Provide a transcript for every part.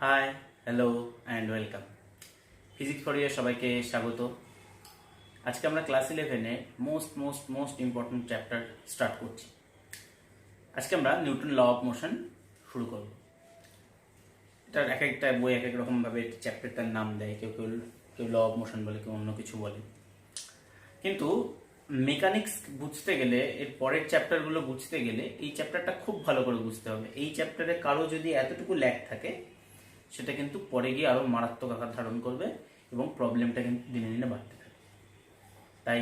High, hello and welcome. Physics for year সবাইকে স্বাগত। আজকে আমরা ক্লাস 11-এ মোস্ট ইম্পর্টেন্ট চ্যাপ্টার স্টার্ট করছি। আজকে আমরা নিউটন ল অফ মোশন শুরু করব। এটার এক একটা বই এক এক রকমভাবে চ্যাপ্টারটার নাম দেয়, কেউ কেউ কেউ ল অফ মোশন বলে, কেউ অন্য কিছু বলে। কিন্তু মেকানিক্স বুঝতে গেলে, এর পরের চ্যাপ্টারগুলো বুঝতে গেলে এই চ্যাপ্টারটা খুব ভালো করে বুঝতে হবে। এই চ্যাপ্টারে কারো যদি এতটুকু ল্যাক থাকে, সেটা কিন্তু পরে গিয়ে আরও মারাত্মক আকার ধারণ করবে এবং প্রবলেমটা কিন্তু দিনে দিনে বাড়তে থাকবে। তাই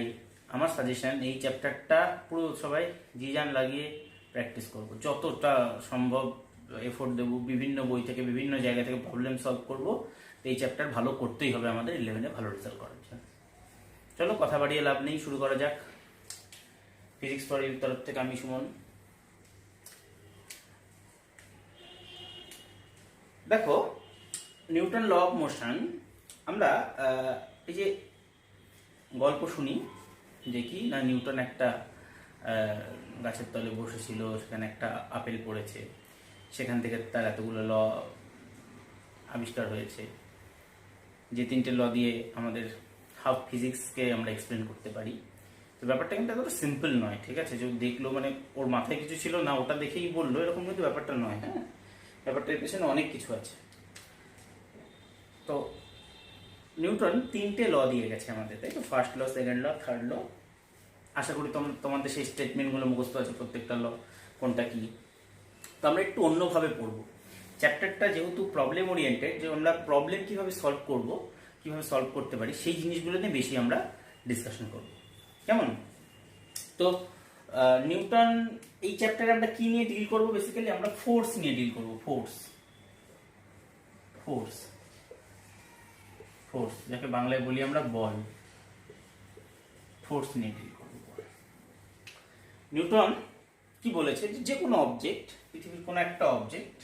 আমার সাজেশন, এই চ্যাপ্টারটা পুরো সবাই জি জান লাগিয়ে প্র্যাকটিস করব, যতটা সম্ভব এফোর্ট দেবো, বিভিন্ন বই থেকে বিভিন্ন জায়গা থেকে প্রবলেম সলভ করব। এই চ্যাপ্টার ভালো করতেই হবে আমাদের 11-এ ভালো রেজাল্ট করার জন্য। চলো কথা বাড়িয়ে লাভ নেই, শুরু করা যাক। ফিজিক্স ফর ইউর তরফ থেকে আমি সুমন। দেখো, নিউটন ল অফ মোশন আমরা এই যে গল্প শুনি যে কি না, নিউটন একটা গাছের তলে বসেছিল, সেখানে একটা আপেল পড়েছে, সেখান থেকে তার এতগুলো ল আবিষ্কার হয়েছে। যে তিনটে ল দিয়ে আমাদের হাফ ফিজিক্সকে আমরা এক্সপ্লেন করতে পারি। তো ব্যাপারটা কিন্তু এতটা সিম্পল নয়, ঠিক আছে? যে দেখলো মানে ওর মাথায় কিছু ছিল না, ওটা দেখেই বললো, এরকম কিন্তু ব্যাপারটা নয়। হ্যাঁ, ব্যাপারটার পেছনে অনেক কিছু আছে। তো নিউটন তিনটে ল দিয়ে গেছে আমাদের, তাই তো? First law, second law, third law. আশা করি তোমাদের সেই স্টেটমেন্টগুলো মুখস্থ আছে, প্রত্যেকটা ল কোনটা কি। তো আমরা একটু অন্যভাবে পড়বো চ্যাপ্টারটা, যেহেতু প্রবলেম ওরিয়েন্টেড, যে আমরা প্রবলেম কিভাবে সলভ করব, কিভাবে সলভ করতে পারি, সেই জিনিসগুলো নিয়ে বেশি আমরা ডিসকাশন করব। কেমন? তো নিউটন এই চ্যাপ্টারে আমরা কি নিয়ে ডিল করব? বেসিক্যালি আমরা ফোর্স নিয়ে ডিল করব। ফোর্স ফোর্স ফোর্স যাকে বাংলায় বলি আমরা বল। ফোর্স নিয়ে ডিল করব। নিউটন কি বলেছে, যে কোনো অবজেক্ট, পৃথিবীর কোনো একটা অবজেক্ট,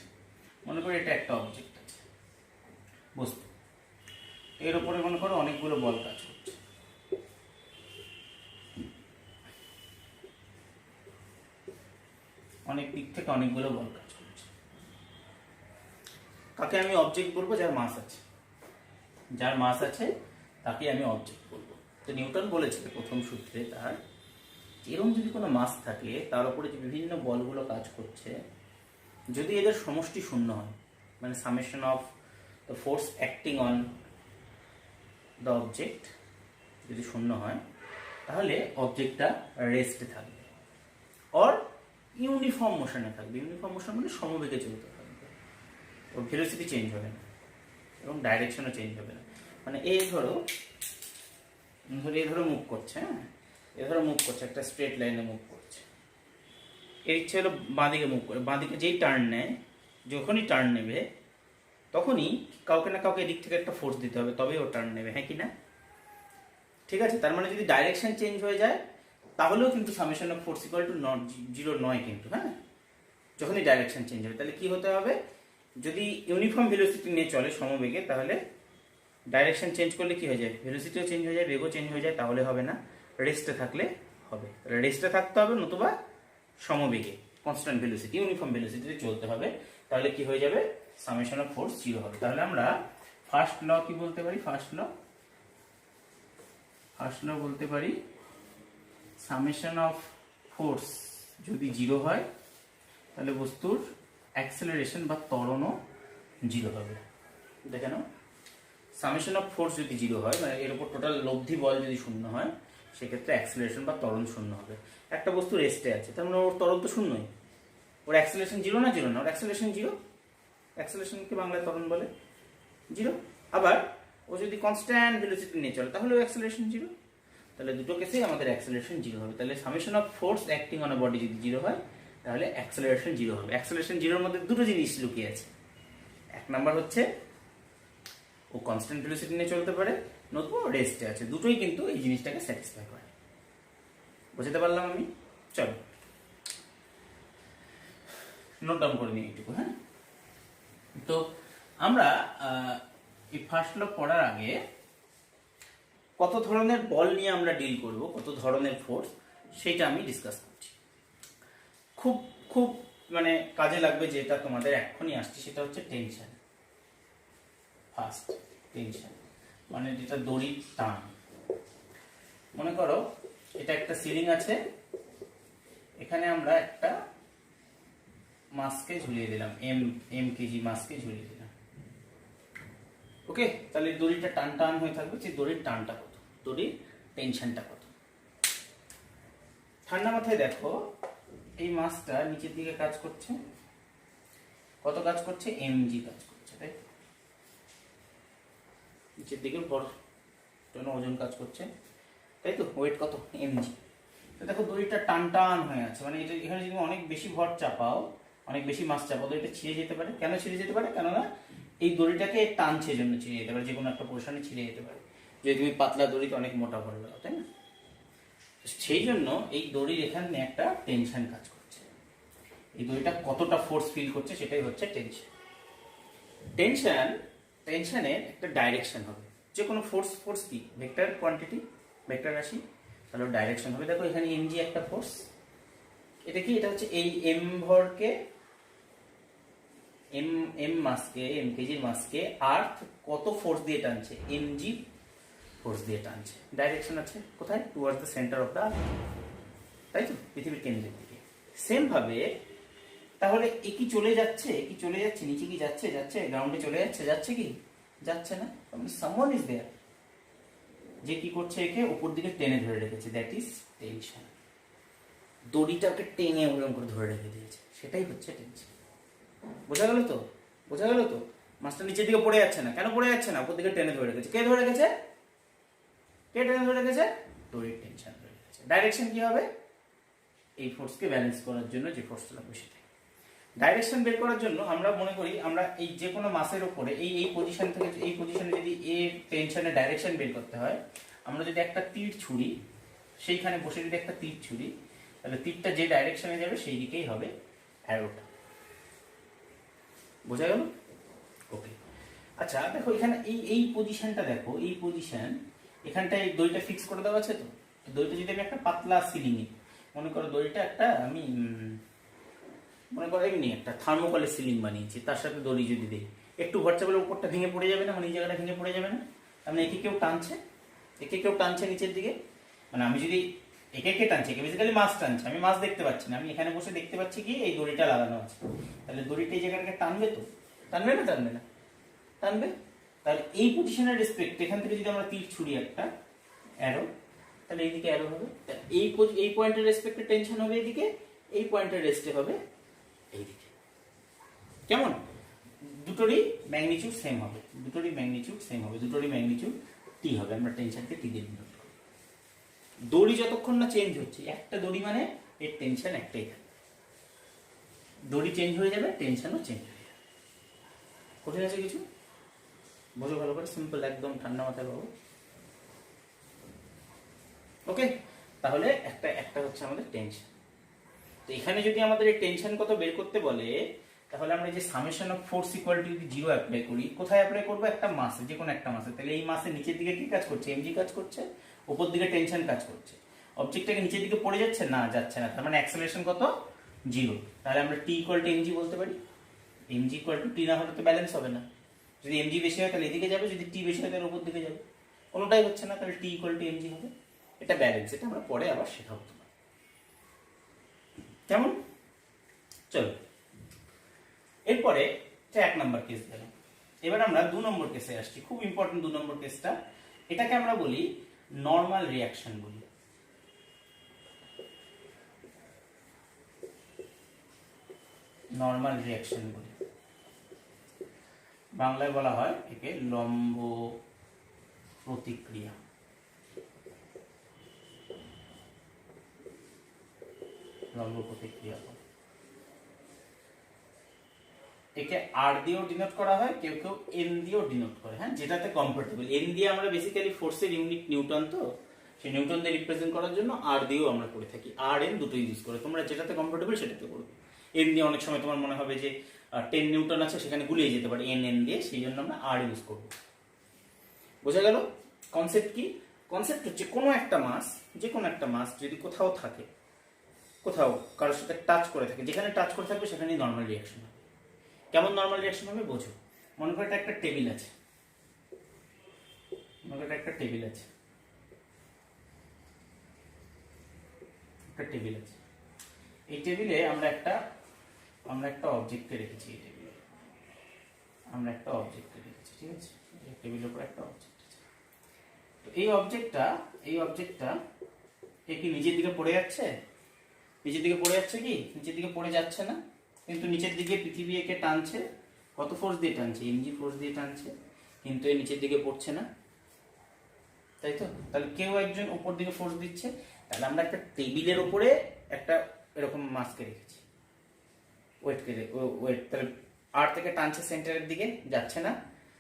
মনে করি এটা একটা অবজেক্ট আছে, বস্তু, এর উপরে মনে করো অনেকগুলো বল কাজ করছে। অনেক দিক থেকে অনেকগুলো বল কাজ করছে। কাকে আমি অবজেক্ট বলবো? যার মাস আছে। যার মাস আছে তাকে আমি অবজেক্ট বলবো। তো নিউটন বলেছে প্রথম সূত্রে তার, এরকম যদি কোনো মাস থাকে, তার উপরে যে বিভিন্ন বলগুলো কাজ করছে, যদি এদের সমষ্টি শূন্য হয়, মানে summation of the force acting on the object যদি শূন্য হয়, তাহলে অবজেক্টটা রেস্টে থাকবে, অর ইউনিফর্ম মোশনে থাকবে। ইউনিফর্ম মোশন মানে সমবেগে চলতে থাকবে, ওর ভেলোসিটি চেঞ্জ হবে না এবং ডাইরেকশনও চেঞ্জ হবে না। মানে এই ধরো মুভ করছে, হ্যাঁ, এ ধরো মুভ করছে, একটা স্ট্রেট লাইনে মুভ করছে। এর ইচ্ছে হলো বাঁদিকে মুভ করে, বাঁদিকে যেই টার্ন নেয়, যখনই টার্ন নেবে তখনই কাউকে না কাউকে এদিক থেকে একটা ফোর্স দিতে হবে, তবেই ও টার্ন নেবে, হ্যাঁ কি না? ঠিক আছে, তার মানে যদি ডাইরেকশন চেঞ্জ হয়ে যায়, তাহলেও কিন্তু summation of force equal to not zero নয় কিন্তু। হ্যাঁ, যখনই ডাইরেকশন চেঞ্জ হবে, তাহলে কি হতে হবে? যদি ইউনিফর্ম ভেলোসিটি নিয়ে চলে সমবেগে, তাহলে ডাইরেকশন চেঞ্জ করলে কি হয়ে যায়? ভেলোসিটিও চেঞ্জ হয়ে যায়, বেগও চেঞ্জ হয়ে যায়, তাহলে হবে না। রেস্টে থাকলে হবে। রেস্টে থাকতে হবে, নতুবা সমবেগে কনস্ট্যান্ট ভেলোসিটি, ইউনিফর্ম ভেলোসিটিতে চলতে হবে। তাহলে কি হয়ে যাবে? সামেশন অফ ফোর্স জিরো হবে। তাহলে আমরা ফার্স্ট ল কি বলতে পারি? ফার্স্ট ল বলতে পারি, সামেশন অফ ফোর্স যদি জিরো হয়, তাহলে বস্তুর অ্যাক্সেলারেশন বা ত্বরণও জিরো হবে। দেখে নাও, সামেশন অফ ফোর্স যদি জিরো হয়, মানে এর উপর টোটাল লব্ধি বল যদি শূন্য হয়, সেক্ষেত্রে অ্যাক্সেলারেশন বা ত্বরণ শূন্য হবে। একটা বস্তু রেস্টে আছে, তার মানে ওর ত্বরণ তো শূন্যই, ওর অ্যাক্সেলারেশন জিরো না? জিরো না, ওর অ্যাক্সেলারেশন জিরো। অ্যাক্সেলারেশনকে বাংলায় ত্বরণ বলে, জিরো। আবার ও যদি কনস্ট্যান্ট ভেলোসিটি নিয়ে চলে, তাহলে ও অ্যাক্সেলারেশন জিরো। তাহলে দুটো কেসেই আমাদের অ্যাক্সেলারেশন জিরো হবে। তাহলে summation of force acting on a body যদি জিরো হয়, তাহলে অ্যাক্সেলারেশন জিরো হবে। অ্যাক্সেলারেশন জিরোর মধ্যে দুটো জিনিস লুকিয়ে আছে। এক নাম্বার হচ্ছে ও কনস্ট্যান্ট ভেলোসিটি নিয়ে চলতে পারে, নতুবা রেস্টে আছে। দুটোই কিন্তু এই জিনিসটাকে স্যাটিসফাই করে। বুঝতে পারলাম আমি? চলো নোট ডাউন করে নিই এইটুকু। হ্যাঁ, তো আমরা এই ফার্স্ট ল পড়ার আগে কত ধরনের বল নিয়ে আমরা ডিল করব, কত ধরনের ফোর্স, সেটা আমি ডিসকাস করছি। খুব খুব মানে কাজে লাগবে, যেটা তোমাদের এক্ষুনি আসছে, সেটা হচ্ছে টেনশন। ফার্স্ট টেনশন মানে যেটা দড়ির টান। মনে করো এটা একটা সিলিং আছে, এখানে আমরা একটা মাসকে ঝুলিয়ে দিলাম, এম কেজি মাসকে ঝুলিয়ে দিলাম। ওকে, তাহলে দড়িটা টান টান হয়ে থাকবে, যে দড়ির টানটা কত, দড়ির টেনশনটা কত। ঠান্ডা মাথায় দেখো এই মাসটা নিচের দিকে কাজ করছে, কত কাজ করছে, এমজি কাজ করছে, তাই নিচের দিকে ভর ওজন কাজ করছে, তাই তো, ওয়েট কত, এমজি। তো দেখো দড়িটা টান টান হয়ে আছে, মানে এটা এখানে যদি অনেক বেশি ভর চাপাও, অনেক বেশি মাস চাপাও, দড়িটা ছিঁড়ে যেতে পারে। কেন ছিঁড়ে যেতে পারে? কেননা এই দড়িটাকে টানছে জন্য ছিঁড়ে যেতে পারে, যে কোনো একটা পোর্শনে ছিঁড়ে যেতে পারে, যদি তুমি পাতলা দড়িতে অনেক মোটা ভর লাগাও, তাই না? সেই জন্য এই দড়ির এখানে একটা টেনশন কাজ করছে, এই দড়িটা কতটা ফোর্স ফিল করছে সেটাই হচ্ছে টেনশন। টেনশনের একটা ডাইরেকশন হবে, যে কোনো ফোর্স কি ভেক্টর কোয়ান্টিটি, ভেক্টর রাশি, তাহলে ডাইরেকশন হবে। দেখো এখানে এমজি একটা ফোর্স, এটা কি, এটা হচ্ছে এই এম ভরকে, এম মাসকে, এম কেজির মাসকে আর্থ কত ফোর্স দিয়ে টানছে, এমজি ফোর্স দিয়ে টানছে। ডাইরেকশন আছে কোথায়, towards the centre of the earth, তাই তো, পৃথিবীর কেন্দ্রের দিকে। সেম ভাবে তাহলে এ কি চলে যাচ্ছে, কি চলে যাচ্ছে নিচে, কি যাচ্ছে, যাচ্ছে গ্রাউন্ডে চলে যাচ্ছে, যাচ্ছে কি, যাচ্ছে না, সামওয়ান ইজ দেয়ার, যে কি করছে, একে উপর দিকে টেনে ধরে রেখেছে, দ্যাট ইজ টেনশন। দড়িটাকে টেনে ওরকম করে ধরে রেখে দিয়েছে, সেটাই হচ্ছে টেনশন। বোঝা গেল তো, বোঝা গেল তো। মাছটা নিচের দিকে পড়ে যাচ্ছে না, কেন পড়ে যাচ্ছে না, উপর দিকে টেনে ধরে রেখেছে। কে ধরে রেখেছে, কে টেনে ধরে রেখেছে, দড়ির টেনশন ধরে রেখেছে। ডাইরেকশন কি হবে, এই ফোর্সকে ব্যালেন্স করার জন্য যে ফোর্সটা লাগবে সেটাই। ডাইরেকশন বের করার জন্য আমরা মনে করি, আমরা এই যে কোনো মাসের উপরে এই পজিশন থেকে এই পজিশনে যদি এর টেনশনের ডাইরেকশন বের করতে হয়, আমরা যদি একটা তীর ছুড়ি, সেইখানে বসে যদি একটা তীর ছুড়ি, তাহলে তীরটা যে ডাইরেকশনে যাবে সেই দিকেই হবে অ্যারোটা। বোঝা গেল? ওকে, আচ্ছা দেখো এখানে এই পজিশনটা দেখো, এই পজিশন এখানটায় দড়িটা ফিক্স করে দেওয়া আছে। তো দড়িটা যদি আমি একটা পাতলা সিলিংয়ে, মনে করো দড়িটা একটা আমি মনে করো এমনি একটা থার্মোকলের সিলিং বানিয়েছি, তার সাথে দড়ি যদি দিই, একটু ভর চাপলে উপরটা ভেঙে পড়ে যাবে না, মানে এই জায়গাটা ভেঙে পড়ে যাবে না। মানে একে কেউ টানছে, একে কেউ টানছে নিচের দিকে, মানে আমি যদি একে কে টানছে, একে বেসিক্যালি মাছ টানছে, আমি মাছ দেখতে পাচ্ছি না, আমি এখানে বসে দেখতে পাচ্ছি কি এই দড়িটা লাগানো আছে, তাহলে দড়িটা এই জায়গাটাকে টানবে, তো টানবে না, টানবে না, টানবে। তাহলে এই পজিশনের রেসপেক্ট, এখান থেকে যদি আমরা তীর ছুড়ি একটা অ্যারো, তাহলে এইদিকে অ্যারো হবে, এই পয়েন্টের রেসপেক্টে টেনশন হবে এইদিকে, এই পয়েন্টের রেস্টে হবে এইদিকে। কেমন? দুটোরই ম্যাগনিটিউড সেম হবে, দুটোরই ম্যাগনিটিউড সেম হবে, দুটোরই ম্যাগনিটিউড টি হবে। আমরা টেনশনকে টি দিয়ে ডিনোট করি। দড়ি যতক্ষণ না চেঞ্জ হচ্ছে, একটা দড়ি মানে এর টেনশন একটাই থাকে, দড়ি চেঞ্জ হয়ে যাবে, টেনশনও চেঞ্জ হয়ে যাবে। কঠিন আছে কিছু? বোঝো ভালো করে, সিম্পল একদম, ঠান্ডা মাথায় পাবো। ওকে, তাহলে একটা হচ্ছে আমাদের টেনশন। তো এখানে যদি আমাদের এই টেনশন কত বের করতে বলে, তাহলে আমরা যে summation of force equal two যদি 0 অ্যাপ্লাই করি, কোথায় অ্যাপ্লাই করবো, একটা মাসে, যে কোনো একটা মাসে। তাহলে এই মাসে নিচের দিকে কি কাজ করছে, এমজি কাজ করছে, উপর দিকে টেনশন কাজ করছে। অবজেক্টটাকে নিচের দিকে পড়ে যাচ্ছে না, যাচ্ছে না, তার মানে অ্যাক্সেলারেশন কত, 0। তাহলে আমরা টি ইকুয়াল টু এমজি বলতে পারি। এমজি ইকুয়াল টু টি না হলে তো ব্যালেন্স হবে না, যদি এমজি বেশি হয় তাহলে এদিকে যাবে, যদি টি বেশি হয় তাহলে উপর দিকে যাবে, কোনোটাই হচ্ছে না, তাহলে টি ইকুয়াল টু এমজি হবে। এটা ব্যালেন্স, এটা আমরা পরে আবার শেখাবো তোমার। কেমন? চলো, এরপরে 1 নম্বর কেস গেল। এবার আমরা 2 নম্বর কেসে আসছি, খুব ইম্পর্টেন্ট 2 নম্বর কেসটা। এটাকে আমরা বলি নর্মাল রিয়াকশন বলি। নর্মাল রিয়াকশন বলি, বাংলায় বলা হয় একে লম্ব প্রতিক্রিয়া। লম্ব প্রতিক্রিয়া একে আর দিয়েও ডিনোট করা হয়, কেউ কেউ এন দিয়েও ডিনোট করে, হ্যাঁ, যেটাতে কমফোর্টেবল। এন দিয়ে আমরা বেসিক্যালি ফোর্সের ইউনিট নিউটন, তো সেই নিউটন দিয়ে রিপ্রেজেন্ট করার জন্য আর দিয়েও আমরা করে থাকি, আর এন দুটো ইউজ করে। তোমরা যেটাতে কমফোর্টেবল সেটাতে করবে। এন দিয়ে অনেক সময় তোমার মনে হবে যে 10 নিউটন আছে, সেখানে গুলিয়ে যেতে পারে এন দিয়ে, সেই জন্য আমরা আর ইউজ করব। বোঝা গেল কনসেপ্ট কি? কনসেপ্ট হচ্ছে কোনো একটা মাস, যে কোনো একটা মাস যদি কোথাও থাকে, কোথাও কারোর সাথে টাচ করে থাকে, যেখানে টাচ করে থাকবে সেখানেই নর্মাল রিয়াকশন হবে। কেমন নর্মাল রিয়াকশন হবে বোঝো। মনে করো এটা একটা টেবিল আছে, আমাদের একটা টেবিল আছে, একটা টেবিল আছে। এই টেবিলে আমরা একটা অবজেক্টকে রেখেছি। এই টেবিলে আমরা একটা অবজেক্টকে রেখেছি, ঠিক আছে? এই টেবিলের উপর একটা অবজেক্ট আছে। তো এই অবজেক্টটা এ কি নিচের দিকে পড়ে যাচ্ছে? নিচের দিকে পড়ে যাচ্ছে কি? নিচের দিকে পড়ে যাচ্ছে না, কিন্তু নিচের দিকে পৃথিবী একে টানছে। কত ফোর্স দিয়ে টানছে? এমজি ফোর্স দিয়ে টানছে, কিন্তু এ নিচের দিকে পড়ছে না, তাই তো? তাহলে কেউ একজন উপর দিকে ফোর্স দিচ্ছে। তাহলে আমরা একটা টেবিলের উপরে একটা এরকম মাসকে রেখেছি, ওয়েট। তাহলে আর থেকে টানছে, সেন্টারের দিকে যাচ্ছে না।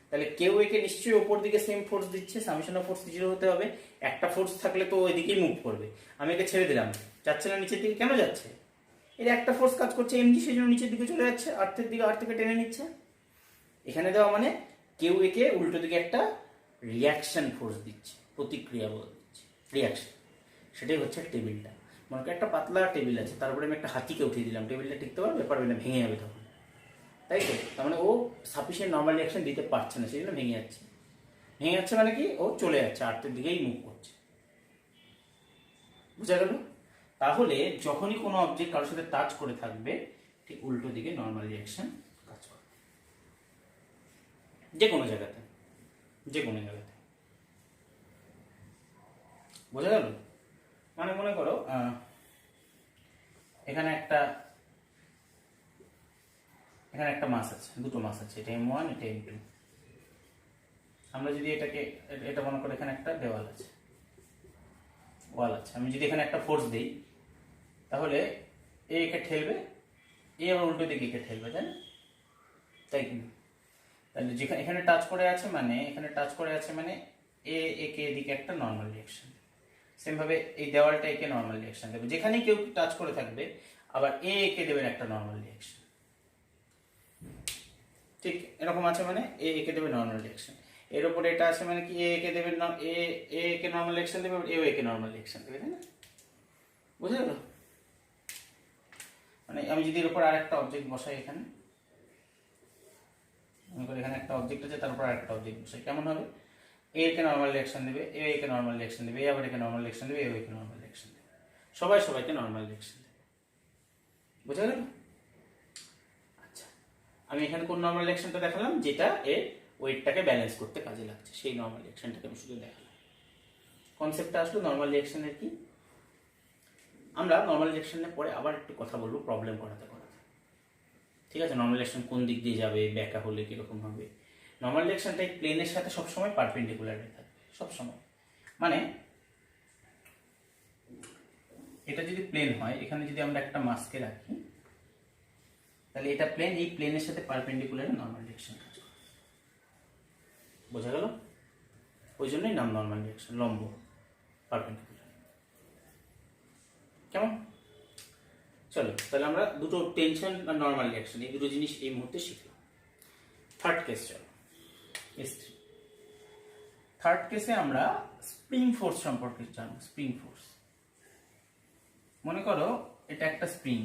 তাহলে কেউ একে নিশ্চয়ই উপর দিকে সেম ফোর্স দিচ্ছে, সামেশন অফ ফোর্স 0 হতে হবে। একটা ফোর্স থাকলে তো ওইদিকেই মুভ করবে। আমি একে ছেড়ে দিলাম, যাচ্ছে না নিচের দিকে, কেন যাচ্ছে? এর একটা ফোর্স কাজ করছে এমজি, সেই জন্য নিচের দিকে চলে যাচ্ছে, আর্থের দিকে, আর্থ থেকে টেনে নিচ্ছে। এখানে দেওয়া মানে কেউ একে উল্টো দিকে একটা রিয়াকশন ফোর্স দিচ্ছে, প্রতিক্রিয়া বল দিচ্ছে, রিয়াকশন। সেটাই হচ্ছে টেবিলটা। মনে করি একটা পাতলা টেবিল আছে, তারপরে আমি একটা হাতিকে উঠিয়ে দিলাম, টেবিলটা টিকতে পারবে না, ভেঙে যাবে তখন, তাই তো? তার মানে ও সাফিসিয়েন্ট নর্মাল রিয়াকশন দিতে পারছে না, সেই জন্য ভেঙে যাচ্ছে মানে কি? ও চলে যাচ্ছে, আর্থের দিকেই মুভ করছে। বুঝা গেল? তাহলে যখনই কোনো অবজেক্ট কারোর সাথে টাচ করে থাকবে, ঠিক উল্টো দিকে নর্মাল রিয়াকশন কাজ করবে, যে কোনো জায়গাতে। বোঝা গেল? মানে মনে করো এখানে একটা মাস আছে, দুটো মাস আছে, এটা M1, এটা M2। আমরা যদি এটা মনে করো এখানে একটা দেওয়াল আছে, ওয়াল আছে। আমি যদি এখানে একটা ফোর্স দিই, তাহলে একে ঠেলবে, আবার উল্টো দিকে একে ঠেলবে, তাই কি? তাহলে যেখানে এখানে টাচ করে আছে মানে একে এদিকে একটা নর্মাল রিয়াকশন। সেম ভাবে এই দেওয়ালটা একে নর্মাল রিয়াকশন দেবে, যেখানে কেউ টাচ করে থাকবে, আবার একে দেবে একটা নর্মাল রিয়াকশন। ঠিক এরকম আছে, মানে একে দেবে নর্মাল রিয়াকশন। এর উপরে এটা আছে মানে কি? একে দেবে, একে নর্মাল রিয়াকশন দেবে, একে নর্মাল রিয়াকশন দেবে, তাই না? বুঝে গেল? মানে আমি যদি এর উপর আরেকটা অবজেক্ট বসাই, এখানে এখানে একটা অবজেক্ট আছে, তারপর আরেকটা অবজেক্ট বসাই, কেমন হবে? একে নর্মাল রিয়াকশন দেবে, একে নর্মাল রিয়াকশন দেবে, আবার একে নর্মাল রিয়াকশন দেবে, একে নর্মাল রিয়াকশন দেবে, সবাইকে নর্মাল রিয়াকশন দেবে। বুঝা গেল? আচ্ছা, আমি এখানে কোন নর্মাল রিয়াকশনটা দেখালাম? যেটা এর ওয়েটটাকে ব্যালেন্স করতে কাজে লাগছে, সেই নর্মাল রিয়াকশনটাকে আমি শুধু দেখালাম। কনসেপ্টটা আসলো নর্মাল রিয়াকশনের কি। আমরা নর্মাল রিয়াকশনের পরে আবার একটু কথা বলবো প্রবলেম করাতে, ঠিক আছে? নর্মাল রিয়াকশন কোন দিক দিয়ে যাবে, ব্যাকা হলে কিরকম হবে। নর্মাল রিয়াকশনটা এই প্লেনের সাথে সবসময় পারপেন্ডিকুলার থাকবে, সবসময়। মানে এটা যদি প্লেন হয়, এখানে যদি আমরা একটা মাসকে রাখি, তাহলে এটা প্লেন, এই প্লেনের সাথে পারপেন্ডিকুলারে নর্মাল রিয়াকশন কাজ করে। বোঝা গেল? ওই জন্যই নাম নর্মাল রিয়াকশন, লম্ব, পারপেন্ডিকুলার। কেমন? চলো, তাহলে আমরা দুটো টেনশন আর নর্মাল রিয়াকশন, এই দুটো জিনিস এই মুহূর্তে শিখলাম। থার্ড কেস, চলো S3। থার্ড কেসে আমরা স্প্রিং ফোর্স সম্পর্কে জানবো। স্প্রিং ফোর্স, মনে করো এটা একটা স্প্রিং,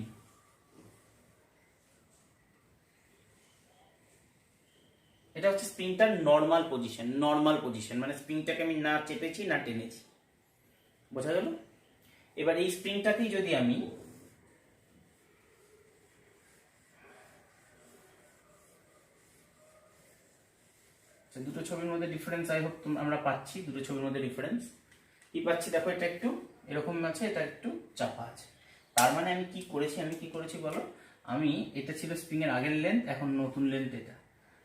এটা হচ্ছে স্প্রিংটার নর্মাল পজিশন, মানে স্প্রিংটাকে আমি না চেপেছি না টেনেছি। বোঝা গেল? এবার এই স্প্রিংটাকেই যদি আমি দুটো ছবির মধ্যে ডিফারেন্স, আই হোপ আমরা পাচ্ছি, দুটো ছবির মধ্যে ডিফারেন্স কি পাচ্ছি? দেখো, এটা একটু এরকম আছে, এটা একটু চাপা আছে। তার মানে আমি কি করেছি বলো? আমি এটা ছিল স্প্রিং এর আগের লেন্থ, এখন নতুন লেন্থ এটা,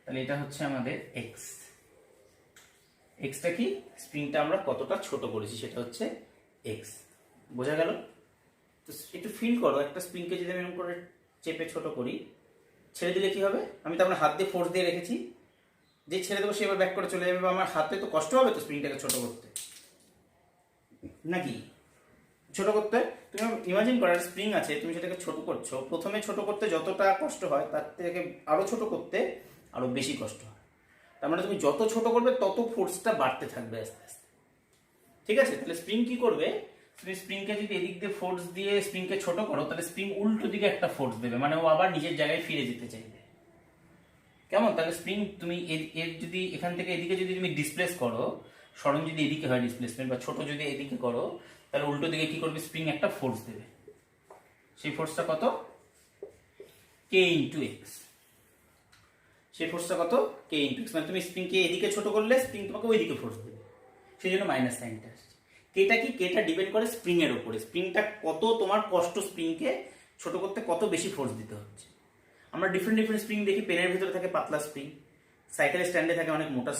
তাহলে এটা হচ্ছে আমাদের এক্স। এক্সটা কি? স্প্রিংটা আমরা কতটা ছোট করেছি, সেটা হচ্ছে এক্স। বোঝা গেল? তো একটু ফিল করো, একটা স্প্রিংকে যদি আমি এরকম করে চেপে ছোট করি, ছেড়ে দিলে কি হবে? আমি তো আপনার হাত দিয়ে ফোর্স দিয়ে রেখেছি, যে ছেড়ে দেবো সে এবার ব্যাক করে চলে যাবে, বা আমার হাতে তো কষ্ট হবে তো স্প্রিংটাকে ছোট করতে, নাকি? ছোট করতে তুমি ইমাজিন করো, স্প্রিং আছে, তুমি সেটাকে ছোট করছো, প্রথমে ছোট করতে যতটা কষ্ট হয়, তার থেকে আরো ছোট করতে আরো বেশি কষ্ট হয়। তার মানে তুমি যত ছোট করবে তত ফোর্সটা বাড়তে থাকবে আস্তে আস্তে, ঠিক আছে? তাহলে স্প্রিং কি করবে? তুমি স্প্রিংকে যদি এদিক দিয়ে ফোর্স দিয়ে স্প্রিংকে ছোট করো, তাহলে স্প্রিং উল্টো দিকে একটা ফোর্স দেবে, মানে ও আবার নিজের জায়গায় ফিরে যেতে চাইবে। কেমন? তাহলে স্প্রিং তুমি এর যদি এখান থেকে এদিকে যদি তুমি ডিসপ্লেস করো, সরণ যদি এদিকে হয় ডিসপ্লেসমেন্ট, বা ছোট যদি এদিকে করো, তাহলে উল্টো দিকে কি করবে, স্প্রিং একটা ফোর্স দেবে। সেই ফোর্সটা কত, কে ইন্টু এক্স। সেই ফোর্সটা কত, কে ইন্টু এক্স। মানে তুমি স্প্রিংকে এদিকে ছোট করলে স্প্রিং তোমাকে ওইদিকে ফোর্স দেবে, সেই জন্য মাইনাস সাইনটা আসছে। কেটা কি, কেটা ডিপেন্ড করে স্প্রিং এর উপরে, স্প্রিংটা কত তোমার কষ্ট, স্প্রিংকে ছোট করতে কত বেশি ফোর্স দিতে হচ্ছে। আমরা ডিফারেন্ট ডিফারেন্ট স্প্রিং দেখি, পেনের ভিতরে থাকে পাতলা স্প্রিং, সাইকেলের স্ট্যান্ডে থাকে অনেক মোটা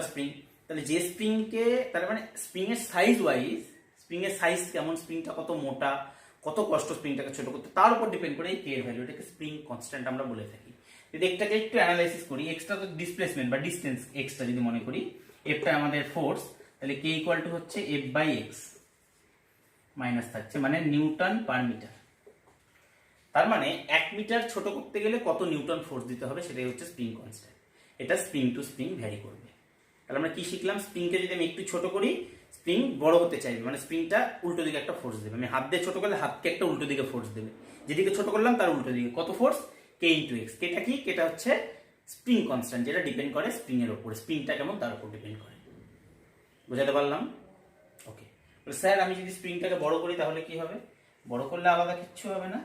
স্প্রিং। তাহলে যে স্প্রিংকে, তার মানে স্প্রিং এর সাইজ ওয়াইজ, স্প্রিং এর সাইজ কেমন, স্প্রিংটা কত মোটা, কত কষ্ট স্প্রিংটাকে ছোট করতে, তার উপর ডিপেন্ড করে এই কে এর ভ্যালু, এটাকে স্প্রিং কনস্ট্যান্ট আমরা বলে থাকি। যদি এটাকে একটু অ্যানালাইসিস করি, এক্সটা তো ডিসপ্লেসমেন্ট বা ডিস্টেন্স, এক্সটা যদি মনে করি, এফটা আমাদের ফোর্স, তাহলে কে ইকুয়াল টু হচ্ছে এফ বাই এক্স, মাইনাস থাকছে মানে নিউটন পার মিটার। তার মানে 1 মিটার ছোট করতে গেলে কত নিউটন ফোর্স দিতে হবে, সেটাই হচ্ছে স্প্রিং কনস্ট্যান্ট। এটা স্প্রিং টু স্প্রিং ভ্যারি করবে। তাহলে আমরা কি শিখলাম, স্প্রিংকে যদি আমি একটু ছোট করি, স্প্রিং বড় হতে চাইবে, মানে স্প্রিংটা উল্টো দিকে একটা ফোর্স দেবে। আমি হাত দিয়ে ছোট করলে হাতকে একটা উল্টো দিকে ফোর্স দেবে, যেদিকে ছোট করলাম তার উল্টো দিকে কত ফোর্স, কে ইন্টু এক্স। কেটা কি, কেটা হচ্ছে স্প্রিং কনস্ট্যান্ট, যেটা ডিপেন্ড করে স্প্রিং এর উপরে, স্প্রিংটা কেমন তার উপর ডিপেন্ড করে। বুঝাতে পারলাম? ওকে। স্যার আমি যদি স্প্রিংটাকে বড় করি তাহলে কি হবে, বড় করলে আলাদা কিচ্ছু হবে না।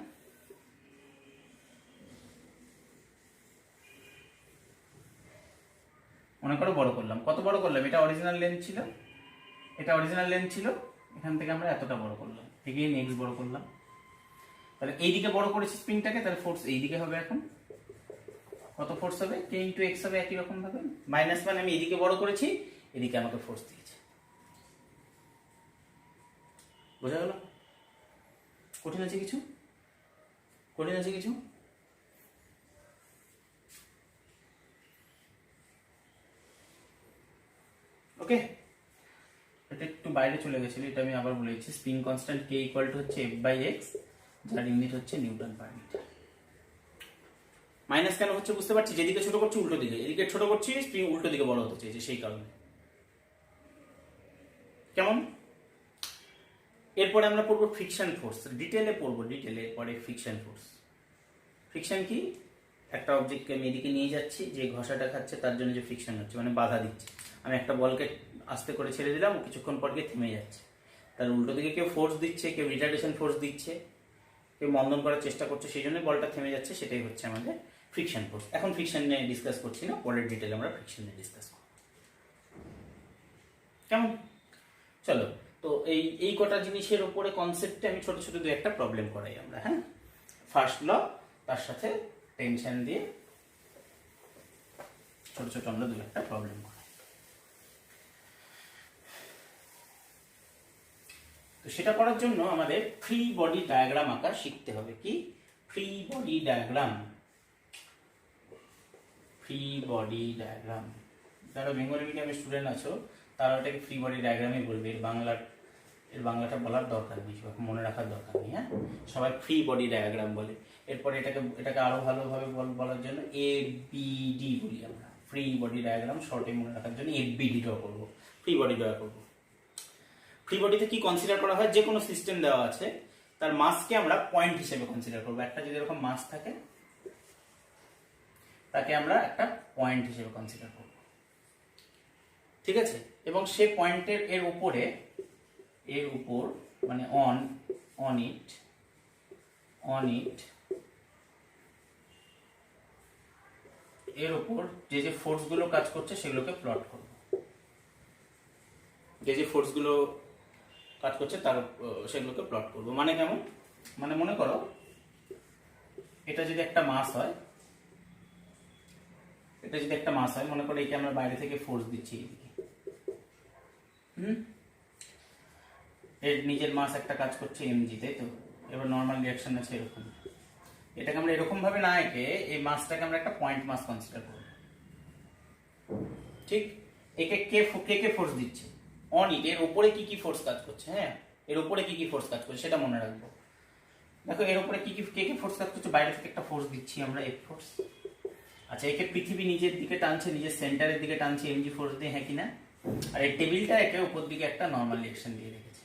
মনে করো বড় করলাম, কত বড় করলাম, এটা অরিজিনাল লেন্থ ছিল, এটা অরিজিনাল লেন্থ ছিল, এখান থেকে আমরা এতটা বড় করলাম, এগেইন এক্স বড় করলাম। তাহলে এইদিকে বড় করেছি স্প্রিংটাকে, তাহলে ফোর্স এইদিকে হবে। এখন কত ফোর্স হবে, কে ইন্টু এক্স হবে একই রকম ভাবে। মাইনাস মানে আমি এদিকে বড় করেছি, এদিকে আমাকে ফোর্স দিয়েছে। বোঝা গেল? কঠিন আছে কিছু, কঠিন আছে কিছু? ওকে, এটা একটু বাইরে চলে গেছিল, এটা আমি আবার বলেছি। Spring constant K equal to হচ্ছে এফ বাই এক্স, যার ইউনিট হচ্ছে নিউটন পার মিটার। মাইনাস কেন হচ্ছে বুঝতে পারছি, যেদিকে ছোট করছি উল্টো দিকে, এদিকে ছোট করছি, স্প্রিং উল্টো দিকে বড় হতে চাইছে, সেই কারণে। কেমন? এরপরে আমরা পড়বো ফ্রিকশন ফোর্স, ডিটেলে পড়বো, ডিটেলে পরে ফ্রিকশন ফোর্স। ফ্রিকশন কি, একটা অবজেক্টকে আমি এদিকে নিয়ে যাচ্ছি, যে ঘষাটা খাচ্ছে তার জন্য যে ফ্রিকশন হচ্ছে, মানে বাধা দিচ্ছে। আমি একটা বলকে আস্তে করে ছেড়ে দিলাম, কিছুক্ষণ পর গিয়ে থেমে যাচ্ছে, তার উল্টো দিকে কেউ ফোর্স দিচ্ছে, কেউ রিটার্ডেশন ফোর্স দিচ্ছে, কেউ মন্দন করার চেষ্টা করছে, সেই জন্য বলটা থেমে যাচ্ছে, সেটাই হচ্ছে আমাদের ফ্রিকশন ফোর্স। এখন ফ্রিকশন নিয়ে ডিসকাস করছি না, পরের ডিটেলে আমরা ফ্রিকশন নিয়ে ডিসকাস করব। কেমন? চলো, তো এই কটা জিনিসের উপরে কনসেপ্টে আমি ছোট ছোট দু একটা প্রবলেম করাই আমরা। হ্যাঁ, ফার্স্ট ল, তার সাথে টেনশন দিয়ে ছোট ছোট আমরা দু একটা প্রবলেম করাই। তো সেটা করার জন্য আমাদের ফ্রি বডি ডায়াগ্রাম আঁকা শিখতে হবে। কি, free body diagram. Free body diagram, যারা বেঙ্গলি মিডিয়ামের স্টুডেন্ট আছো তারা ওটাকে ফ্রি বডি ডায়াগ্রামই বলবে, এর বাংলাটা বলার দরকার নেই, মনে রাখার দরকার নেই। হ্যাঁ, সবাই ফ্রি বডি ডায়াগ্রাম বলে। এরপরে এটাকে আরো ভালোভাবে বলার জন্য এফবিডি বলি আমরা। ফ্রি বডি ডায়াগ্রাম শর্টে মনে রাখার জন্য এফবিডি ড্র করবো, ফ্রি বডি ড্র করবো। ফ্রি বডিতে কি কনসিডার করা হয়, যে কোনো সিস্টেম দেওয়া আছে তার মাসকে আমরা পয়েন্ট হিসেবে কনসিডার করবো। একটা যদি এরকম মাস থাকে তাকে আমরা একটা পয়েন্ট হিসেবে কনসিডার করব, ঠিক আছে। এবং সে পয়েন্টের এর উপর মানে অন ইট এর উপর যে ফোর্সগুলো কাজ করছে সেগুলোকে প্লট করব। যে ফোর্সগুলো কাজ করছে তার সেগুলোকে প্লট করব। মানে কেমন, মানে মনে করো এটা যদি একটা মাস হয়, মনে করো একে আমরা বাইরে থেকে ফোর্স দিচ্ছি এদিকে, এর নিজের মাস একটা কাজ করছে এমজি, তাই তো। এবার নর্মাল রিঅ্যাকশন আছে এরকম, এটাকে আমরা এরকম ভাবে না এঁকে এই মাসটাকে আমরা একটা পয়েন্ট মাস কনসিডার করব, ঠিক। একে কে ফোর্স দিচ্ছে, অন ইট, এর উপরে কি কি ফোর্স কাজ করছে। হ্যাঁ, এর উপরে কি কি ফোর্স কাজ করছে সেটা মনে রাখবো। দেখো এর উপরে কে ফোর্স কাজ করছে, বাইরে থেকে একটা ফোর্স দিচ্ছি আমরা, এফ ফোর্স। আচ্ছা, একে পৃথিবী নিজের দিকে টানছে, নিজের সেন্টারের দিকে টানছে এমজি ফোর্স দিয়ে, হ্যাঁ কিনা। আর এই টেবিলটা একে উপর দিকে একটা নর্মাল রিঅ্যাকশন দিয়ে রেখেছে,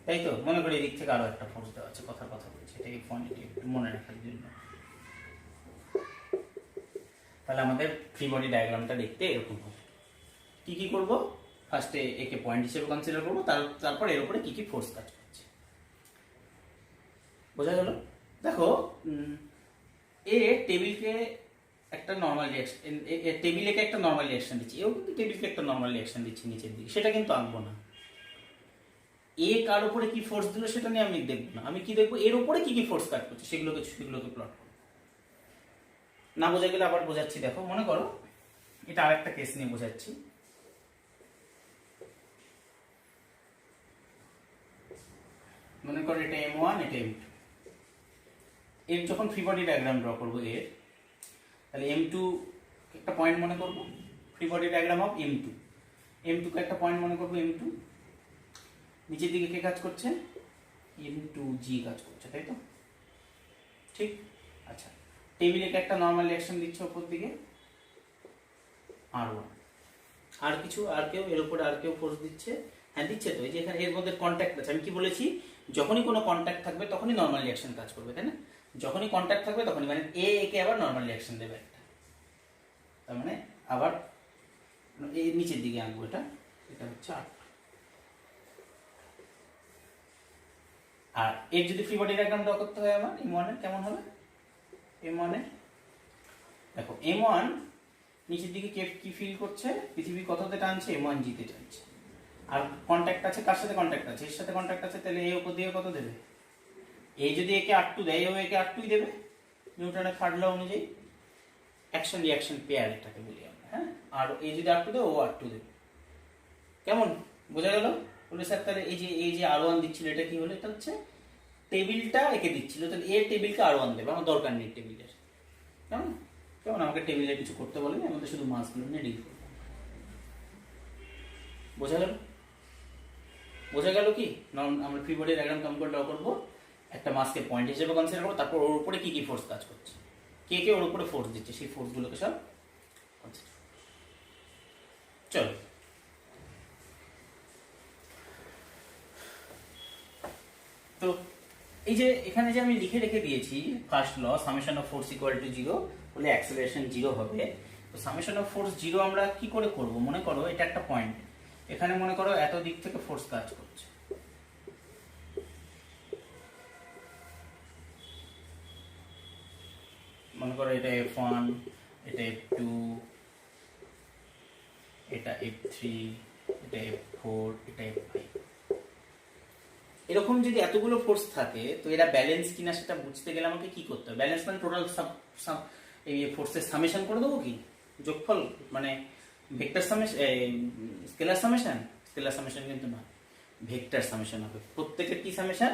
তাই তো। মনে করি এদিক থেকে আরো একটা ফোর্স দেওয়া আছে, কথা বলছে, এটাকে কোয়ান্টিটি একটু মনে রাখার জন্য। তাহলে আমাদের ফ্রি বডি ডায়াগ্রামটা দেখতে এরকম হবে। কি করব, ফার্স্টে একে পয়েন্ট হিসেবে কনসিডার করবো, তারপর এর উপরে কি কি ফোর্স কাজ করছে। বোঝা গেল? দেখো এ টেবিলকে একটা নর্মাল রিয়াকশন, টেবিলকে একটা নর্মাল রিয়াকশন দিচ্ছি, এও কিন্তু টেবিলকে একটা নর্মাল রিয়াকশন দিচ্ছি নিচের দিকে, সেটা কিন্তু আঁকবো না। এ কার উপরে কি ফোর্স দিল সেটা নিয়ে আমি দেখবো না, আমি কি দেখবো এর উপরে কি কি ফোর্স কাজ করছে সেগুলোকে প্লট করবো। না বোঝা গেলে আবার বোঝাচ্ছি। দেখো মনে করো এটা আরেকটা কেস নিয়ে বোঝাচ্ছি। মনে করো এটা M1, এটা M2। এর যখন ফ্রি বডি ডায়াগ্রাম ড্র করবো এর, তাহলে M2 একটা পয়েন্ট মনে করবো, free body diagram of M2, M2 কে একটা পয়েন্ট মনে করবো M2। নিচের দিকে কে কাজ করছে? M2G কাজ করছে, তাই তো? ঠিক। আচ্ছা, টেবিলে কে একটা নর্মাল রিঅ্যাকশন দিচ্ছে উপর দিকে R1। আর কিছু আর কেউ এর উপরে আর কেউ ফোর্স দিচ্ছে? হ্যাঁ দিচ্ছে তো, এই যে এখানে এর মধ্যে কন্ট্যাক্ট আছে। আমি কি বলেছি? যখনই কোনো কন্ট্যাক্ট থাকবে তখনই নর্মাল রিঅ্যাকশন কাজ করবে, তাই না? যখনই কন্ট্যাক্ট থাকবে তখনই, মানে এ কে আবার নর্মাল রিঅ্যাকশন দেবে একটা, তার মানে আবার এই নিচের দিকে আনবো, এটা হচ্ছে R। আর এর যদি ফ্রি বডি ডায়াগ্রাম ড্র করতে হয় আমার M1 এর, কেমন হবে? M1 এর দেখো M1 নিচের দিকে কি ফিল করছে? পৃথিবী কততে টানছে? M1G তে টানছে। আর কন্ট্যাক্ট আছে, কার সাথে কন্ট্যাক্ট আছে? এর সাথে কন্ট্যাক্ট আছে, তাহলে এই উপর দিয়ে কত দেবে? এই যদি একে R2 দেয়, এও একে R2 দেবে নিউটনের থার্ড ল অনুযায়ী। অ্যাকশন রিঅ্যাকশন পেয়ার এটাকে বলি আমরা, হ্যাঁ? আর এই যদি R2 দেয়, ও R2 দেবে। কেমন বোঝা গেল? বলে স্যার তাহলে এই যে R1 দিচ্ছিল এটা কি হলো? এটা হচ্ছে টেবিলটা একে দিচ্ছিল, তাহলে এর টেবিলকে R1 দেবে, আমার দরকার নেই টেবিলের। কেমন? কেমন? আমাকে টেবিলের কিছু করতে বলেনি, আমাদের শুধু মাসগুলো নিয়ে ডিল করবো। বোঝা গেল? বোঝা গেল কি? আমরা free body diagram compose draw করবো, একটা মাসকে পয়েন্ট হিসেবে কনসিডার করবো, তারপর ওর উপরে কি কি ফোর্স কাজ করছে, কে কে ওর উপরে ফোর্স দিচ্ছে, সেই ফোর্সগুলোকে সব কনসিডার। চলো তো এই যে এখানে যে আমি লিখে রেখে দিয়েছি first law, summation of force equal to 0 বলে অ্যাক্সেলারেশন 0 হবে। তো সামেশন অফ ফোর্স 0 আমরা কি করে করব? মনে করো এটা একটা পয়েন্ট, এখানে মনে করো এত দিক থেকে ফোর্স কাজ করছে, মনে করো এটা F1, এটা F2, এটা F3, এটা F4, এটা F5। এরকম যদি এতগুলো ফোর্স থাকে তো এরা ব্যালেন্স কিনা সেটা বুঝতে গেলে আমাকে কি করতে হবে? ব্যালেন্স মানে টোটাল এই ফোর্সের সামেশন করে দেবো, কি যোগফল, মানে vector summation, scalar summation. Scalar summation কিন্তু না, ভেক্টর সামেশন হবে। প্রত্যেকের কি সামেশন?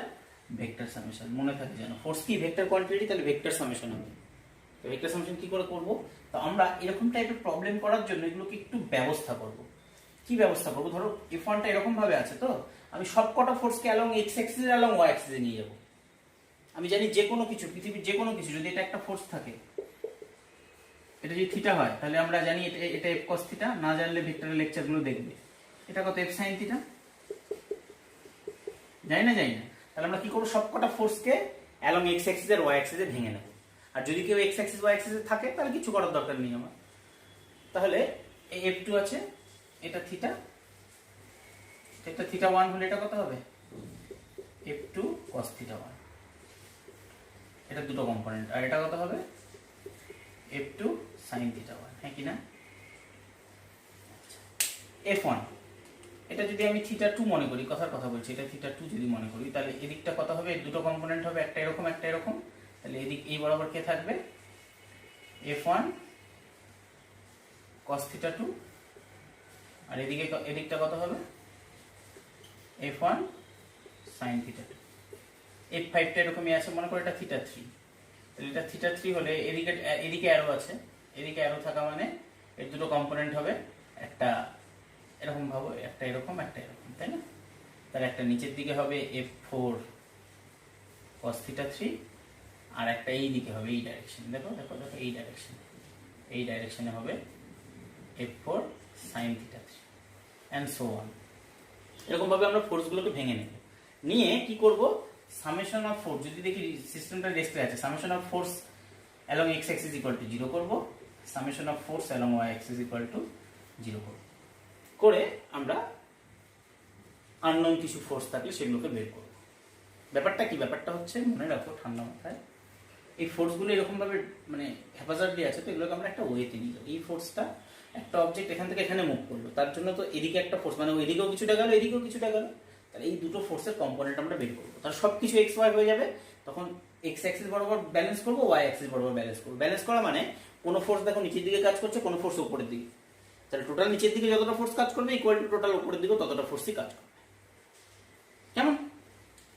Vector summation. মনে থাকে যেন ফোর্স কি ভেক্টর কোয়ান্টিটি, তাহলে ভেক্টর সামেশন হবে। তো ভেক্টর সামেশন কি করে করব? তো আমরা এরকম টাইপের প্রবলেম করার জন্য এগুলোকে একটু ব্যবস্থা করব। কি ব্যবস্থা করবো? ধরো F1টা এরকম ভাবে আছে, তো আমি সবকটা ফোর্সকে along x axis along y অ্যাক্সিসে নিয়ে যাব। আমি জানি যে কোনো কিছু, পৃথিবীর যে কোনো কিছু যদি এটা একটা ফোর্স থাকে, এটা যদি থিটা হয়, তাহলে আমরা জানি এটা এফ কস থিটা। না জানলে ভেক্টরের লেকচারগুলো দেখবে। এটা কত? F sine theta. জানি না? তাহলে আমরা কি করবো? সবকটা ফোর্সকে অ্যালং এক্স অ্যাক্সিস আর ওয়াই অ্যাক্সিসে ভেঙে নেব। আর যদি কেউ এক্স অ্যাক্সিস ওয়াই অ্যাক্সিসে থাকে তাহলে কিছু করার দরকার নেই আমার। তাহলে এই F2 আছে, এটা থিটা, এটা থিটা 1 হলে এটা কত হবে? F2 cos theta 1। এটা দুটো কম্পোনেন্ট। আর এটা কত হবে? F2 sin থিটা 1, হ্যাঁ কি না? F1 এটা যদি আমি থিটা 2 মনে করি, কথার কথা বলছি, এটা থিটা 2 যদি মনে করি, তাহলে এদিকটা কত হবে? দুটো কম্পোনেন্ট হবে, একটা এরকম একটা এরকম। তাহলে এদিক এই বরাবর কে থাকবে? F1 cos theta 2। আর এদিকটা কত হবে? F1 sin theta 2। F5টা এরকমই আছে, মনে করো এটা থিটা 3। তাহলে এটা থিটা 3 হলে এদিকে অ্যারো আছে, এদিকে অ্যারো থাকা মানে এর দুটো কম্পোনেন্ট হবে, একটা এরকম ভাবো, একটা এরকম একটা এরকম, তাই না? তার একটা নিচের দিকে হবে F4 cos থিটা 3, আর একটা এই দিকে হবে, এই ডাইরেকশন, দেখো দেখো দেখো, এই ডাইরেকশনে হবে F4 sin theta 3 and so on। এরকম ভাবে আমরা ফোর্সগুলোকে ভেঙে নেব। নিয়ে কি করব? সামেশন অফ ফোর্স, যদি দেখি সিস্টেমটা রেস্টে আছে, summation of force along x axis equal to 0 করব, summation of force along Y axis equal to 0 করব। করে আমরা আননোন কিছু ফোর্স থাকলে সেগুলোকে বের করব। ব্যাপারটা কি? ব্যাপারটা হচ্ছে, মনে রাখো ঠান্ডা মাথায়, এই ফোর্সগুলো এরকমভাবে মানে হ্যাপাজার্ডলি আছে, তো এগুলোকে আমরা একটা ওয়েতে নিয়ে যাবো। এই ফোর্সটা একটা অবজেক্ট এখান থেকে এখানে মুভ করলো, তার জন্য তো এদিকে একটা ফোর্স, মানে এদিকেও কিছুটা গেল, এদিকেও কিছুটা গেল, তাহলে এই দুটো ফোর্সের কম্পোনেন্ট আমরা বের করবো। তাহলে সব কিছু এক্স ওয়াই হয়ে যাবে, তখন এক্স অ্যাক্সিস বরাবর ব্যালেন্স করবো, ওয়াই অ্যাক্সিস বরাবর ব্যালেন্স করবো। ব্যালেন্স করা মানে কোনো ফোর্স দেখো নিচের দিকে কাজ করছে, কোনো ফোর্স উপরের দিকে, তাহলে টোটাল নিচের দিকে যতটা ফোর্স কাজ করবে ইকুয়াল টু টোটাল উপরের দিকেও ততটা ফোর্সই কাজ করবে। কেমন?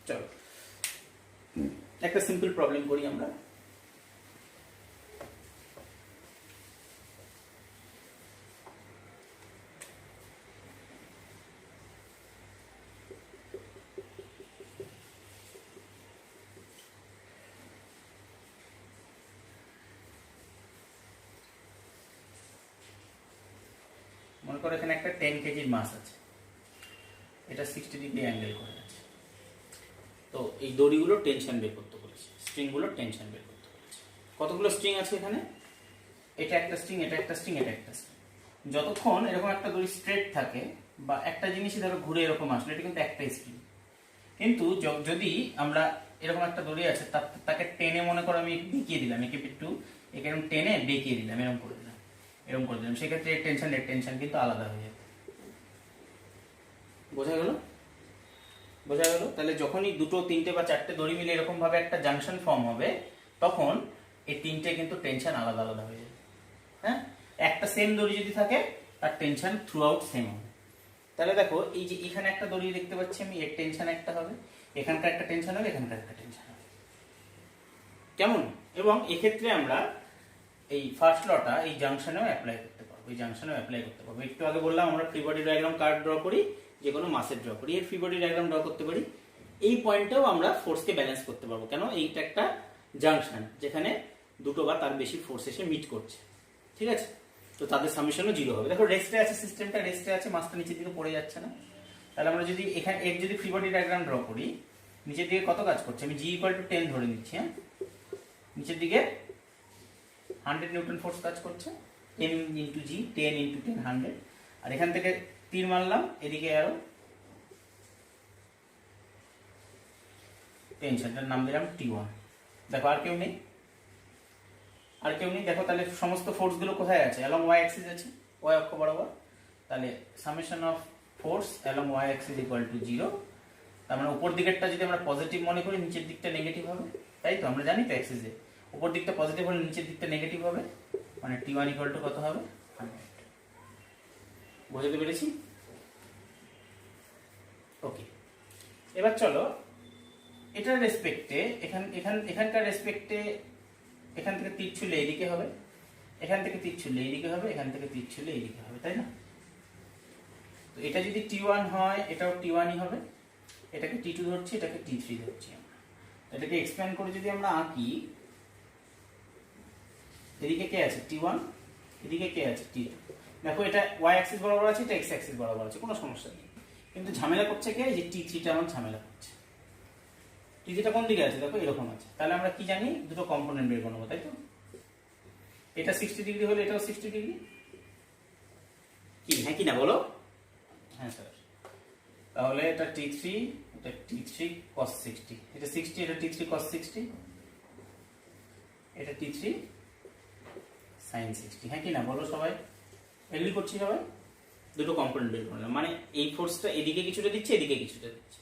চলো একটা সিম্পল প্রবলেম করি আমরা। মনে করো এখানে একটা 10 কেজির মাস আছে, এটা 60 ডিগ্রি অ্যাঙ্গেল করে আছে। তো এই দড়িগুলো টেনশন বের করতে বলেছে, স্ট্রিংগুলো টেনশন বের করতে বলেছে। কতগুলো স্ট্রিং আছে এখানে? এটা একটা স্ট্রিং, এটা একটা স্ট্রিং, এটা একটা স্ট্রিং। যতক্ষণ এরকম একটা দড়ি স্ট্রেট থাকে বা একটা জিনিসই ধরো ঘুরে এরকম আসলে, এটা কিন্তু একটাই স্ট্রিং। কিন্তু যদি আমরা এরকম একটা দড়ি আছে, তাকে টেনে মনে করো আমি বেঁকিয়ে দিলাম, একে একটু একে এরকম টেনে বেঁকিয়ে দিলাম, এরকম করে দিলাম, এরকম করে দিলাম, সেক্ষেত্রে এর টেনশন কিন্তু আলাদা হয়ে যাবে। বোঝা গেল? বোঝা গেল? তাহলে যখনই দুটো, তিনটে বা চারটে দড়ি মিলে এরকম ভাবে একটা জাংশন ফর্ম হবে, তখন এই তিনটে কিন্তু টেনশন আলাদা আলাদা হয়ে যাবে। হ্যাঁ, একটা সেম দড়ি যদি থাকে তার টেনশন থ্রু আউট সেম হবে। তাহলে দেখো এই যে এখানে একটা দড়ি দেখতে পাচ্ছি আমি, এর টেনশন একটা হবে, এখানকার একটা টেনশন হবে, এখানকার একটা টেনশন হবে। কেমন? এবং এক্ষেত্রে আমরা এই ফার্স্ট লটা এই জাংশনেও অ্যাপ্লাই করতে পারবো, এই জাংশনেও অ্যাপ্লাই করতে পারবো। একটু আগে বললাম আমরা free body diagram card draw করি, যে কোনো মাসের ড্র করি, এর ফ্রি বডি ডায়াগ্রাম ড্র করতে পারি। এই পয়েন্টেও আমরা ফোর্সকে ব্যালেন্স করতে পারবো। কেন? এইটা একটা জাংশন যেখানে দুটো বা তার বেশি ফোর্স এসে মিট করছে, ঠিক আছে? তো তাদের সামেশনও 0 হবে। দেখো রেস্টে আছে, সিস্টেমটা রেস্টে আছে, মাসটা নিচের দিকে পড়ে যাচ্ছে না। তাহলে আমরা যদি এখানে এর যদি ফ্রি বডি ডায়াগ্রাম ড্র করি, নিচের দিকে কত কাজ করছে? আমি G=10 ধরে নিচ্ছি। হ্যাঁ, নিচের দিকে 100 নিউটন ফোর্স কাজ করছে, 10 ইন্টু জি, 10 ইন্টু 10 100। আর এখান থেকে তীর মারলাম, এদিকে আরো টেনশনটার নাম দিলাম T1। দেখো আর কেউ নেই, আর কেউ নেই। দেখো তাহলে সমস্ত ফোর্স গুলো কোথায় আছে? অ্যালং ওয়াই অ্যাক্সিস আছে, ওয়াই অক্ষ বরাবর। তাহলে summation of force along Y axis equal to 0। তার মানে উপর দিকেরটা যদি আমরা পজিটিভ মনে করি, নিচের দিকটা নেগেটিভ হবে, তাই তো? আমরা জানি তো অ্যাক্সিসে উপর দিকটা পজিটিভ হলে নিচের দিকটা নেগেটিভ হবে, মানে T1 ইকুয়াল টু কত হবে? 100। বুঝতে পেরেছি? ওকে, এবার চলো এটার রেসপেক্টে এখানকার রেসপেক্টে এখান থেকে তীর ছুলে এইদিকে হবে, এখান থেকে তীর ছুলে এইদিকে হবে, এখান থেকে তীর ছুলে এইদিকে হবে, তাই না? তো এটা যদি T1 হয়, এটাও T1ই হবে। এটাকে T2 ধরছি, এটাকে T3 ধরছি। আমরা এটাকে এক্সপ্যান্ড করে যদি আমরা আঁকি, এদিকে কে আছে? T1, এদিকে কে আছে? T2। দেখো এটা ওয়াই অ্যাক্সিস বরাবর আছে, এটা এক্স অ্যাক্সিস বরাবর আছে, কোনো সমস্যা নেই। কিন্তু ঝামেলা করছে কে? যে T3টা আমার ঝামেলা করছে। T3টা কোন দিকে আছে? দেখো এরকম আছে। তাহলে আমরা কি জানি? দুটো কম্পোনেন্ট বের করবো, তাই তো? এটা 60 ডিগ্রি হলে এটাও 60 ডিগ্রি, কি হ্যাঁ কি না বলো? হ্যাঁ স্যার। তাহলে এটা T3, এটা T3 cos 60, এটা 60, এটা T3 cos 60, এটা T3 sin 60, হ্যাঁ কি না বলো? সবাই এগ্রি করছি? সবাই দুটো কম্পোনেন্ট বের করলাম, মানে এই ফোর্সটা এদিকে কিছুটা দিচ্ছে, এদিকে কিছুটা দিচ্ছে।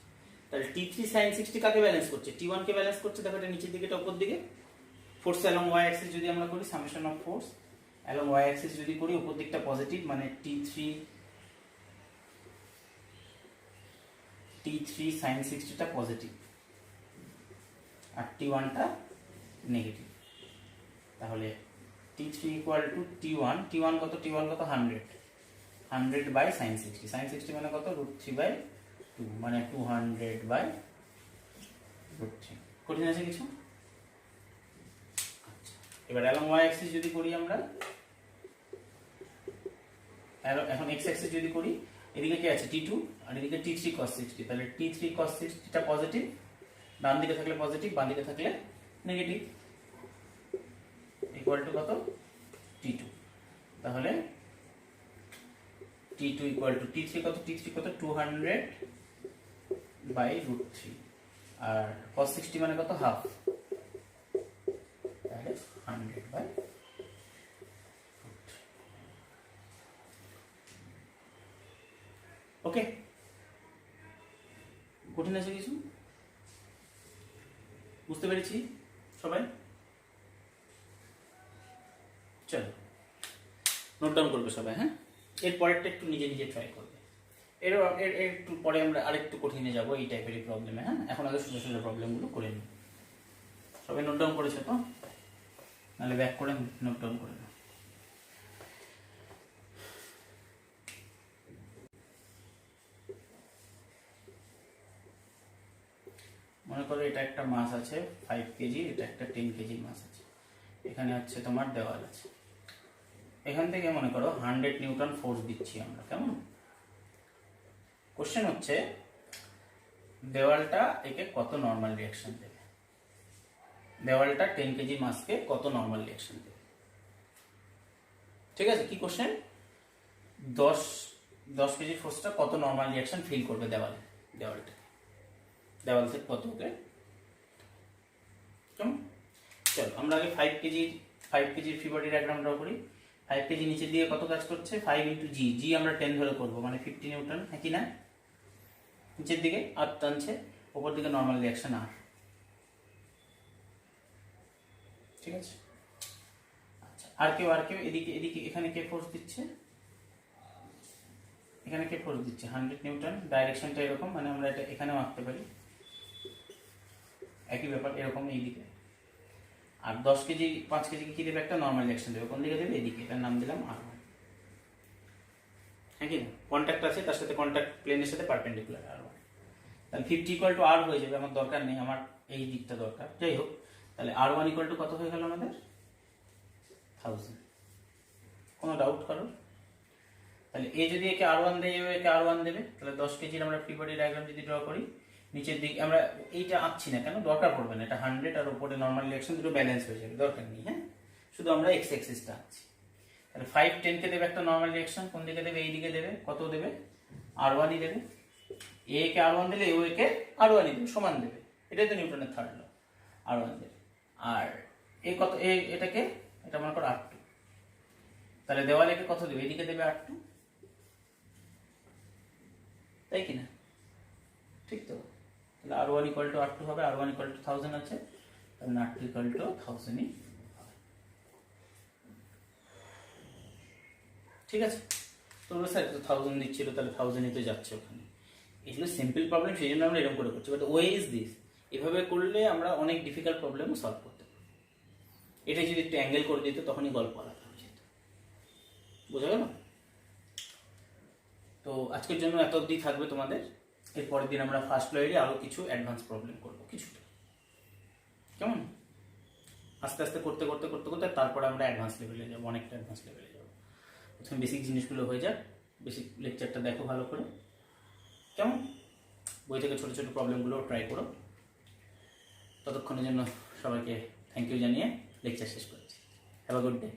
তাহলে T3 sin 60 কাকে ব্যালেন্স করছে? T1 কে ব্যালেন্স করছে। দেখো এটা নিচের দিকে, এটা উপর দিকে। ফোর্স অ্যালং ওয়াই অ্যাক্সিস যদি আমরা করি, summation of force along Y axis যদি করি, উপর দিকটা পজিটিভ, মানে T3 sin 60টা পজিটিভ আর T1টা নেগেটিভ। তাহলে T3 equal to T1, T1 কত? T1 কত? 100 বাই sin 60, sin 60 মানে কত? √3/2, মানে 200 বাই √3। কঠিন আছে কিছু? আচ্ছা, এবার অ্যালং ওয়াই অ্যাক্সিস যদি করি আমরা, এখন এক্স অ্যাক্সিস যদি করি, এদিকে কি আছে? T2 আর এদিকে T3 cos 60। তাহলে T3 cos 60টা পজিটিভ, ডান দিকে থাকলে পজিটিভ, বাম দিকে থাকলে নেগেটিভ, ইকুয়াল টু কত? T2। তাহলে T2 ইকুয়াল টু T3 কত 200/√3 আর cos 60 মানে কত হাফ, তাহলে 100/√3। ওকে, কঠিন আছে কিছু? বুঝতে পেরেছি সবাই? চলো নোট ডাউন করবে সবাই, হ্যাঁ? এর পরেরটা একটু নিজে নিজে ট্রাই করবে। এর একটু পরে আমরা আরেকটু কঠিনে যাবো এই টাইপেরই প্রবলেমে, হ্যাঁ? এখন আগে সোজা সোজা প্রবলেমগুলো করে নিই। সবাই নোট ডাউন করেছে তো? নাহলে ব্যাক করে নোট ডাউন করে নাও। মনে করো এটা একটা মাস আছে 5 কেজি, এটা একটা 10 কেজি মাস আছে, এখানে হচ্ছে তোমার দেওয়াল আছে, এখান থেকে মনে করো 100 নিউটন ফোর্স দিচ্ছি আমরা, কেমন? কোশ্চেন হচ্ছে দেওয়ালটা একে কত নর্মাল রিঅ্যাকশন দেবে, দেওয়ালটা 10 কেজি মাসকে কত নর্মাল রিঅ্যাকশন দেবে। ঠিক আছে, কি কোশ্চেন? 10 কেজি ফোর্সটা কত নর্মাল রিঅ্যাকশন ফিল করবে দেওয়ালটা দেওয়াল থেকে কত, ওকে? কেমন? চলো আমরা আগে 5 কেজির ফ্রি বডি ডায়াগ্রাম ড্র করি। 5 কেজি নিচে দিয়ে কত কাজ করছে, 5 ইন্টু জি আমরা 10 ধরে করবো, মানে 50 নিউটন, হ্যাঁ কি না? নিচের দিকে আর টানছে, ওপর দিকে নর্মাল রিঅ্যাকশন আর। ঠিক আছে, আচ্ছা আর কেউ এদিকে এখানে কে ফোর্স দিচ্ছে, এখানে কে ফোর্স দিচ্ছে 100 নিউটন, ডাইরেকশনটা এরকম, মানে আমরা এটা এখানেও আঁকতে পারি, একই ব্যাপার এরকম এইদিকে। আর 10 কেজি 5 কেজি কি দেবে, একটা নর্মাল রিঅ্যাকশন দেবে, কোন দিকে দেবে, এদিকে, এটার নাম দিলাম R1, হ্যাঁ কি না? কন্ট্যাক্ট আছে, তার সাথে কন্ট্যাক্ট প্লেনের সাথে পারপেন্ডিকুলার R1, তাহলে 50 ইকুয়াল টু R হয়ে যাবে, আমার দরকার নেই, আমার এই দিকটা দরকার, যাই হোক। তাহলে R1 ইকুয়াল টু কত হয়ে গেল আমাদের 1000। কোনো ডাউট করো? তাহলে এ যদি একে R1 দেয়, একে R1 দেবে, তাহলে 10 কেজির আমরা ফ্রি বডি ডায়াগ্রাম যদি ড্র করি, নিচের দিকে আমরা এইটা আঁকছি না কেন, দরকার পড়বে না, এটা 100 আর উপরে নর্মাল রিঅ্যাকশন দুটো ব্যালেন্স হয়ে যাবে, দরকার নেই, হ্যাঁ? শুধু আমরা এক্স অ্যাক্সিসটা আঁকছি। তাহলে 5 10 কে দেবে একটা নর্মাল রিঅ্যাকশন, কোন দিকে দেবে, এই দিকে দেবে, কত দেবে, R1ই দেবে। এ কে R1 দিলে ও একে R1ই দেবে, সমান দেবে, এটাই তো নিউটনের থার্ড ল, R1 দেবে। আর এই কত, এটাকে এটা মনে করো R2, তাহলে দেওয়ালেকে কত দেবে, এদিকে দেবে R2, তাই কিনা? ঠিক তো? তাহলে R1 ইকুয়াল টু R2 হবে, R1 ইকুয়াল টু 1000 আছে, তাহলে R2 ইকুয়াল টু 1000ই হবে। ঠিক আছে, তো স্যার তো 1000 দিচ্ছিল, তাহলে 1000ই তো যাচ্ছে ওখানে। এগুলো সিম্পল প্রবলেম, সেই জন্য আমরা এরকম করে করছি, বাট ওয়ে ইজ দিস, এভাবে করলে আমরা অনেক ডিফিকাল্ট প্রবলেমও সলভ করতে পারি। এটা যদি একটু অ্যাঙ্গেল করে দিত, তখনই গল্প আলাদা হয়ে যেত। বোঝা গেল? তো আজকের জন্য এত অবধি থাকবে তোমাদের, এর পরের দিন আমরা ফার্স্ট লয়েরই আরও কিছু অ্যাডভান্স প্রবলেম করবো, কিছুটা, কেমন? আস্তে আস্তে করতে করতে করতে করতে তারপরে আমরা অ্যাডভান্স লেভেলে যাবো, অনেকটা অ্যাডভান্স লেভেলে যাবো। প্রথমে বেসিক জিনিসগুলো হয়ে যাক, বেসিক লেকচারটা দেখো ভালো করে, কেমন? বই থেকে ছোটো ছোটো প্রবলেমগুলো ট্রাই করো। ততক্ষণের জন্য সবাইকে থ্যাংক ইউ জানিয়ে লেকচার শেষ করছি। Have a good day.